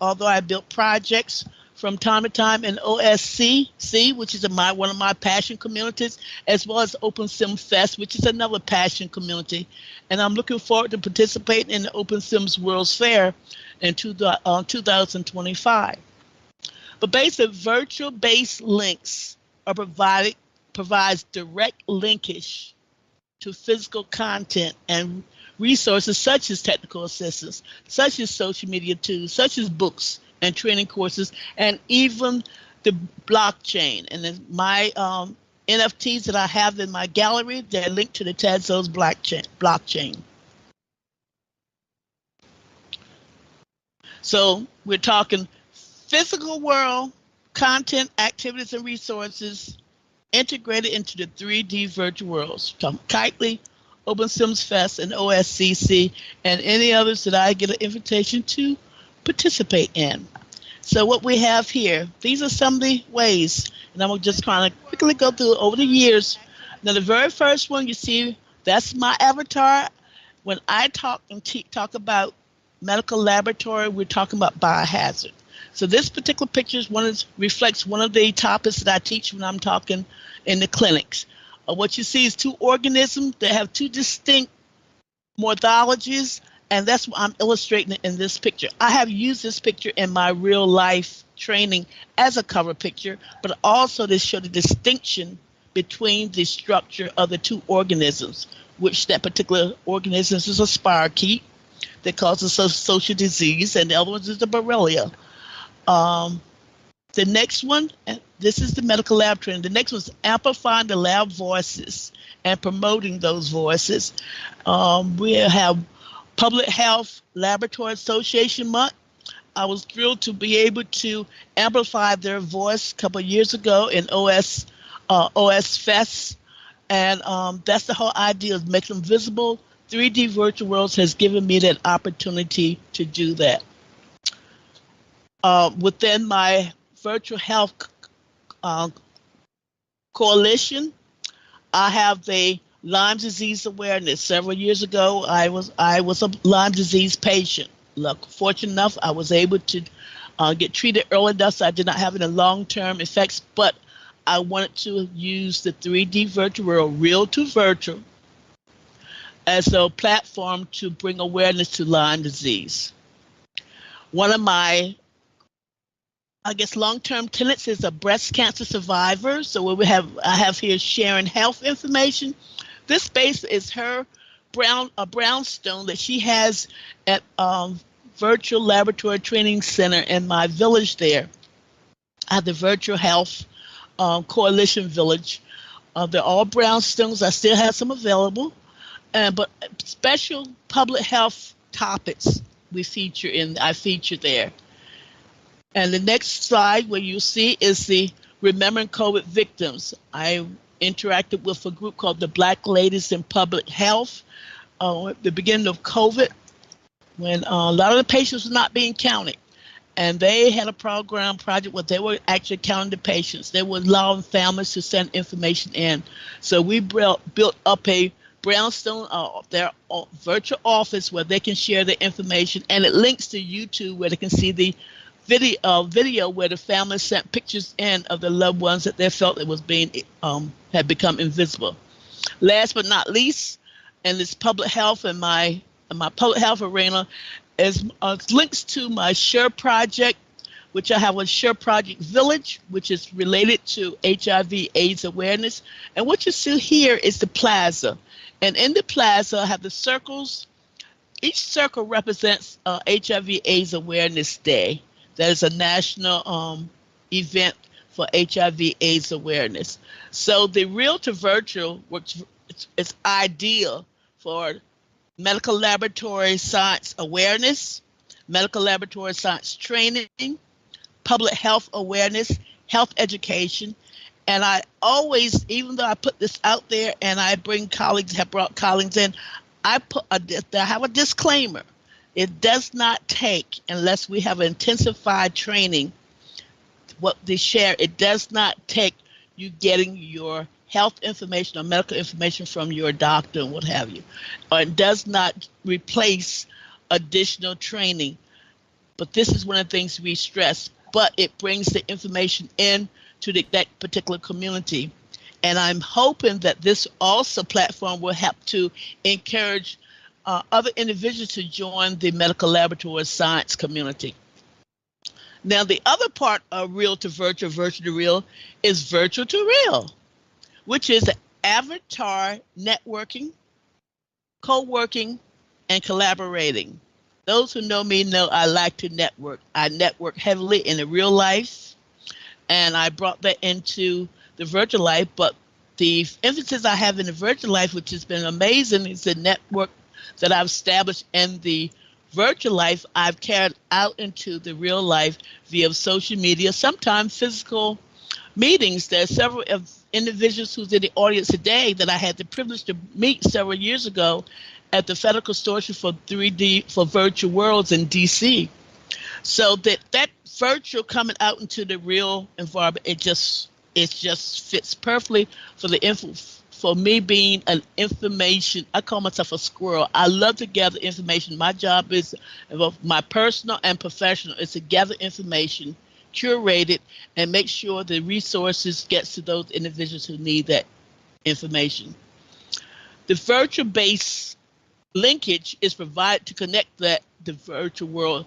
although I built projects from time to time in OSCC, which is one of my passion communities, as well as Open Sim Fest, which is another passion community. And I'm looking forward to participating in the Open Sims World's Fair in 2025. But basically, virtual-based links are provides direct linkage to physical content and resources such as technical assistance, such as social media tools, such as books and training courses, and even the blockchain. And then my NFTs that I have in my gallery, they're linked to the Tezos blockchain. So we're talking physical world, content, activities, and resources integrated into the 3D virtual worlds. From Kitely, Open Sims Fest, and OSCC, and any others that I get an invitation to participate in. So what we have here, these are some of the ways, and I'm going to just kind of quickly go through over the years. Now, the very first one you see, that's my avatar. When I talk about medical laboratory, we're talking about biohazard. So this particular picture reflects one of the topics that I teach when I'm talking in the clinics. What you see is two organisms that have two distinct morphologies, and that's what I'm illustrating in this picture. I have used this picture in my real life training as a cover picture, but also to show the distinction between the structure of the two organisms, which that particular organism is a spirochete that causes social disease, and the other one is the Borrelia. The next one, this is the medical lab training. The next one is amplifying the lab voices and promoting those voices. We have Public Health Laboratory Association Month. I was thrilled to be able to amplify their voice a couple of years ago in OS Fest. And that's the whole idea, is making them visible. 3D Virtual Worlds has given me that opportunity to do that. Within my Virtual Health Coalition, I have the Lyme disease awareness. Several years ago, I was a Lyme disease patient. Look, fortunate enough, I was able to get treated early enough, so I did not have any long-term effects, but I wanted to use the 3D virtual world, real to virtual, as a platform to bring awareness to Lyme disease. One of my, I guess, long-term tenets is a breast cancer survivor. So what I have here sharing health information. This space is her brownstone that she has at Virtual Laboratory Training Center in my village there. I have the Virtual Health Coalition Village. They're all brownstones. I still have some available, but special public health topics I feature there. And the next slide where you see is the Remembering COVID Victims. I interacted with a group called the Black Ladies in Public Health at the beginning of COVID, when a lot of the patients were not being counted. And they had a project where they were actually counting the patients. They were allowing families to send information in. So we built up a brownstone, their virtual office where they can share the information, and it links to YouTube where they can see the video where the family sent pictures in of the loved ones that they felt it was had become invisible. Last but not least, in this public health, in my public health arena, is links to my Share project, which I have a Share Project Village, which is related to HIV/AIDS awareness. And what you see here is the plaza. And in the plaza, I have the circles. Each circle represents HIV/AIDS Awareness Day. That is a national event for HIV/AIDS awareness. So the real to virtual, which is ideal for medical laboratory science awareness, medical laboratory science training, public health awareness, health education. And I always, even though I put this out there and I have brought colleagues in, I have a disclaimer. It does not take, unless we have intensified training, what they share, it does not take you getting your health information or medical information from your doctor and what have you. Or it does not replace additional training. But this is one of the things we stress, but it brings the information in to that particular community. And I'm hoping that this also platform will help to encourage other individuals to join the medical laboratory science community. Now, the other part of real to virtual, virtual to real is virtual to real, which is avatar networking, co-working, and collaborating. Those who know me know I like to network. I network heavily in the real life, and I brought that into the virtual life. But the emphasis I have in the virtual life, which has been amazing, is the network that I've established in the virtual life I've carried out into the real life via social media, sometimes physical meetings. There are several individuals who's in the audience today that I had the privilege to meet several years ago at the Federal Consortium for 3D for Virtual Worlds in DC. So that virtual coming out into the real environment, it just fits perfectly for the info. For me being an information, I call myself a squirrel. I love to gather information. My job is, my personal and professional, is to gather information, curate it, and make sure the resources gets to those individuals who need that information. The virtual base linkage is provided to connect the virtual world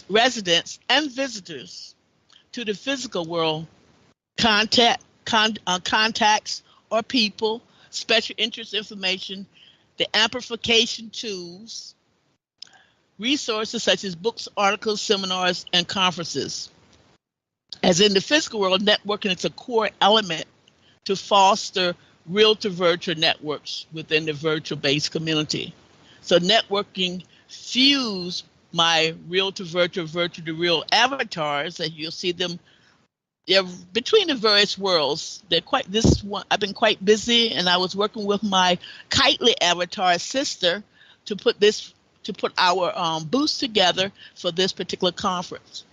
residents and visitors to the physical world contacts or people, special interest information, the amplification tools, resources such as books, articles, seminars, and conferences. As in the physical world, networking is a core element to foster real to virtual networks within the virtual based community. So networking fuse my real to virtual, virtual to real avatars, and you'll see them. They're between the various worlds. They're quite. This one, I've been quite busy, and I was working with my Kitely avatar sister to put our booths together for this particular conference.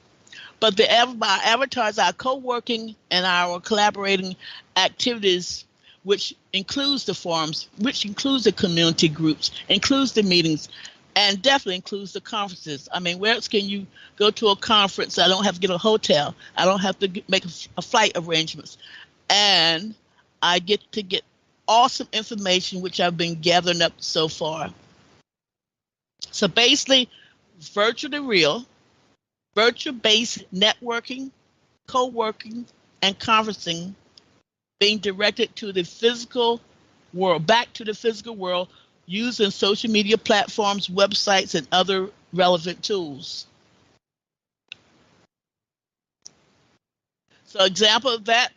But my avatars are co-working and our collaborating activities, which includes the forums, which includes the community groups, includes the meetings, and definitely includes the conferences. I mean, where else can you go to a conference? I don't have to get a hotel. I don't have to make a flight arrangements. And I get to get awesome information, which I've been gathering up so far. So basically, virtual to real, virtual-based networking, co-working, and conferencing being directed to the physical world, back to the physical world, using social media platforms, websites, and other relevant tools. So example of that,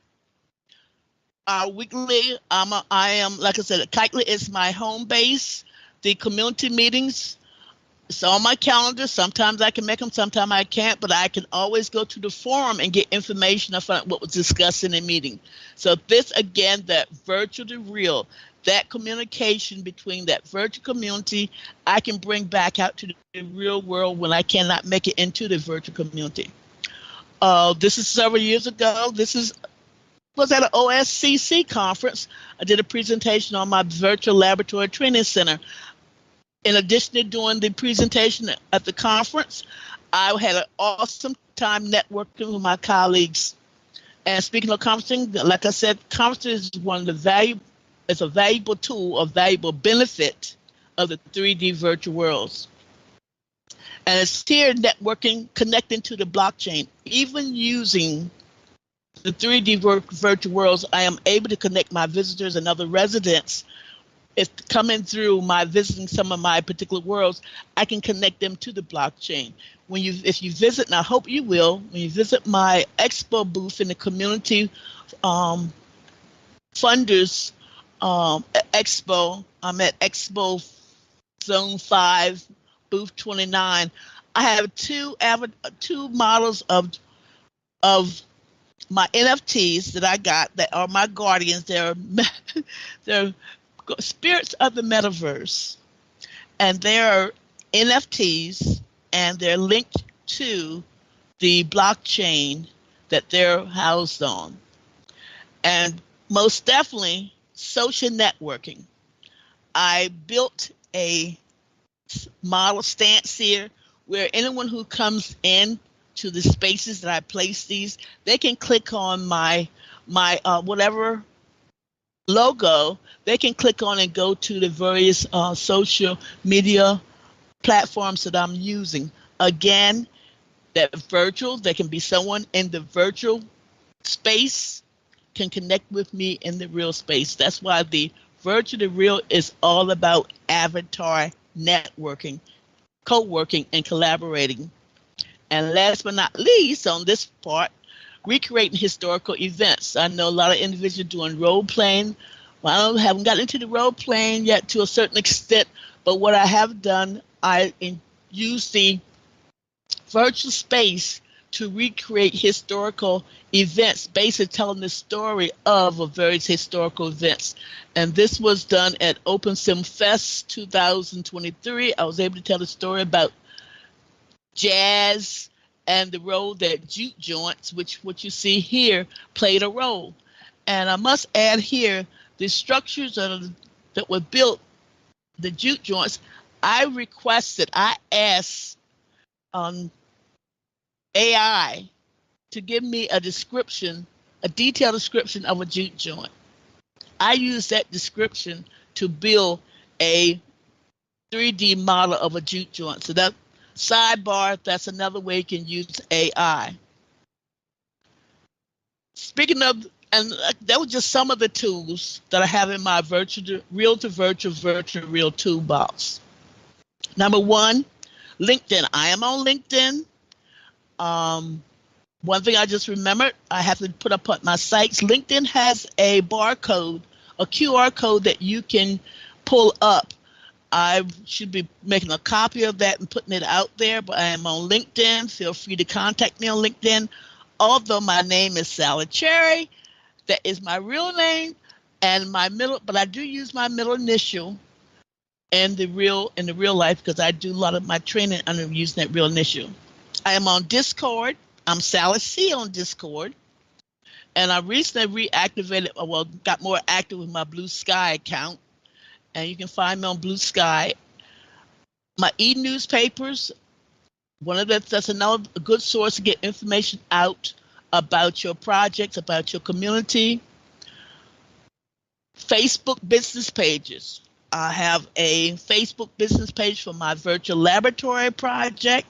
weekly, I am, like I said, Kitely is my home base. The community meetings, it's on my calendar. Sometimes I can make them, sometimes I can't, but I can always go to the forum and get information about what was discussed in the meeting. So this, again, that virtual to real, that communication between that virtual community, I can bring back out to the real world when I cannot make it into the virtual community. This is several years ago. This was at an OSCC conference. I did a presentation on my virtual laboratory training center. In addition to doing the presentation at the conference, I had an awesome time networking with my colleagues. And speaking of conferencing, like I said, conferencing is it's a valuable tool, a valuable benefit of the 3D virtual worlds. And it's here networking, connecting to the blockchain. Even using the 3D virtual worlds, I am able to connect my visitors and other residents. If coming through my visiting some of my particular worlds, I can connect them to the blockchain. If you visit, and I hope you will, when you visit my expo booth in the community funders expo, I'm at Expo Zone 5, booth 29. I have two models of my NFTs that I got that are my guardians. They're spirits of the metaverse, and they're NFTs, and they're linked to the blockchain that they're housed on. And most definitely social networking. I built a model stance here where anyone who comes in to the spaces that I place these, they can click on my whatever logo. They can click on and go to the various social media platforms that I'm using. Again, that virtual, there can be someone in the virtual space can connect with me in the real space. That's why the virtual to real is all about avatar networking, co-working, and collaborating. And last but not least, on this part, recreating historical events. I know a lot of individuals doing role playing. Well, I haven't gotten into the role playing yet to a certain extent, but what I have done, use the virtual space to recreate historical events, basically telling the story of various historical events. And this was done at Open Sim Fest 2023. I was able to tell the story about jazz and the role that juke joints, which what you see here, played a role. And I must add here, the structures that were built, the juke joints, I asked AI to give me a description, a detailed description of a juke joint. I used that description to build a 3D model of a juke joint. So that sidebar, that's another way you can use AI. Speaking of, and that was just some of the tools that I have in my real to virtual real toolbox. Number one, LinkedIn. I am on LinkedIn. One thing I just remembered, I have to put up on my sites. LinkedIn has a barcode, a QR code that you can pull up. I should be making a copy of that and putting it out there, but I am on LinkedIn. Feel free to contact me on LinkedIn. Although my name is Sally Cherry, that is my real name and my middle, but I do use my middle initial in the real life because I do a lot of my training under using that real initial. I am on Discord. I'm Sally C on Discord. And I recently reactivated, got more active with my Blue Sky account. And you can find me on Blue Sky. My e-newspapers, that's another good source to get information out about your projects, about your community. Facebook business pages. I have a Facebook business page for my virtual laboratory project.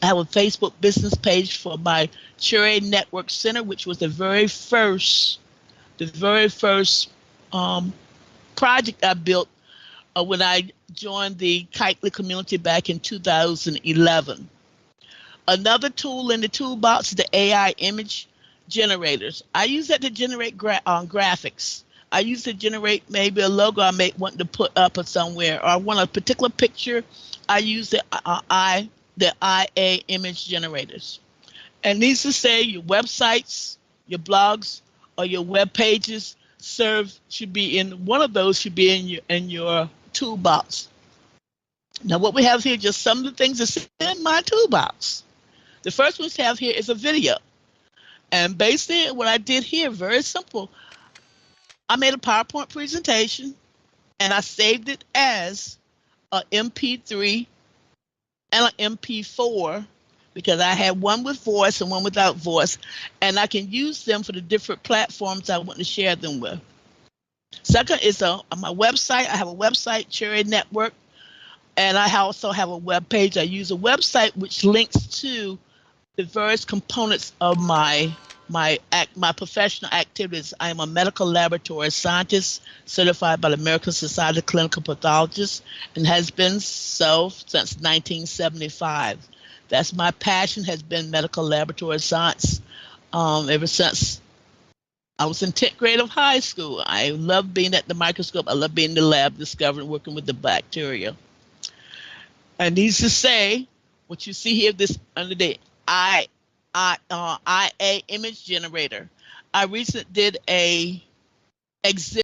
I have a Facebook business page for my Cherry Network Center, which was the very first project I built when I joined the Kitely community back in 2011. Another tool in the toolbox is the AI image generators. I use that to generate graphics. I use it to generate maybe a logo I may want to put up or somewhere, or I want a particular picture. I use the IA image generators. And needs to say your websites, your blogs, or your web pages should be in one of those should be in your toolbox. Now what we have here, just some of the things that's in my toolbox. The first one we have here is a video. And basically what I did here, very simple. I made a PowerPoint presentation and I saved it as a MP3 and an MP4 because I had one with voice and one without voice, and I can use them for the different platforms I want to share them with. Second is on my website. I have a website, Cherry Network, and I also have a web page. I use a website which links to the various components of my professional activities. I am a medical laboratory scientist certified by the American Society of Clinical Pathologists and has been so since 1975. That's my passion, has been medical laboratory science ever since I was in 10th grade of high school. I love being at the microscope. I love being in the lab, discovering, working with the bacteria. And needs to say, what you see here, this under the IA image generator. I recently did a exhibit